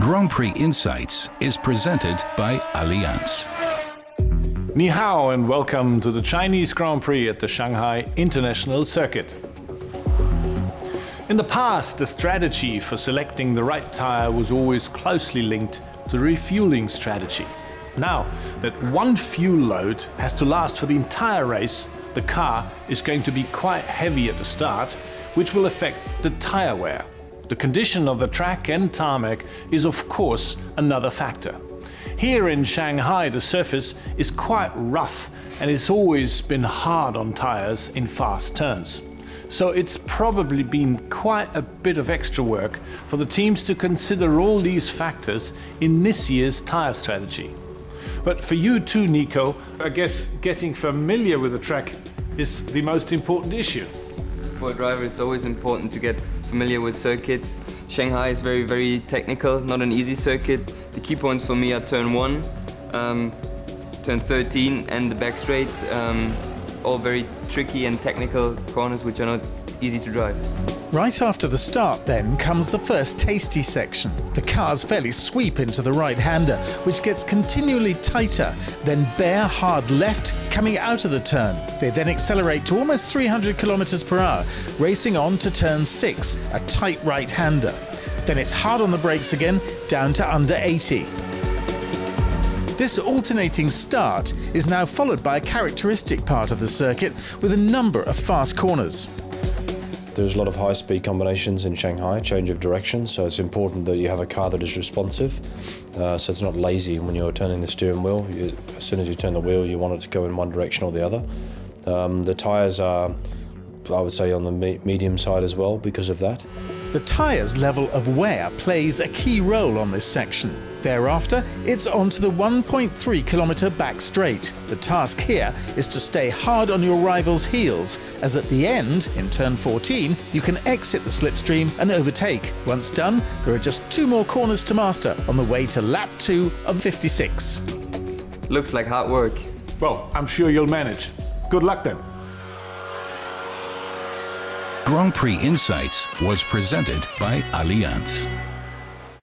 Grand Prix Insights is presented by Allianz. Ni hao and welcome to the Chinese Grand Prix at the Shanghai International Circuit. In the past, the strategy for selecting the right tire was always closely linked to the refueling strategy. Now that one fuel load has to last for the entire race, the car is going to be quite heavy at the start, which will affect the tire wear. The condition of the track and tarmac is of course another factor. Here in Shanghai, the surface is quite rough and it's always been hard on tires in fast turns. So it's probably been quite a bit of extra work for the teams to consider all these factors in this year's tire strategy. But for you too, Nico, I guess getting familiar with the track is the most important issue. For a driver, it's always important to get familiar with circuits. Shanghai is very, very technical, not an easy circuit. The key points for me are turn 1, turn 13 and the back straight. All very tricky and technical corners which are not easy to drive. Right after the start then comes the first tasty section. The cars fairly sweep into the right-hander, which gets continually tighter, then bear hard left coming out of the turn. They then accelerate to almost 300 kilometers per hour, racing on to turn 6, a tight right-hander. Then it's hard on the brakes again, down to under 80. This alternating start is now followed by a characteristic part of the circuit with a number of fast corners. There's a lot of high-speed combinations in Shanghai, change of direction, so it's important that you have a car that is responsive, so it's not lazy when you're turning the steering wheel. As soon as you turn the wheel, you want it to go in one direction or the other. The tyres are, I would say, on the medium side as well because of that. The tyres' level of wear plays a key role on this section. Thereafter, it's on to the 1.3 kilometre back straight. The task here is to stay hard on your rival's heels, as at the end, in turn 14, you can exit the slipstream and overtake. Once done, there are just 2 more corners to master on the way to lap 2 of 56. Looks like hard work. Well, I'm sure you'll manage. Good luck then. Grand Prix Insights was presented by Allianz.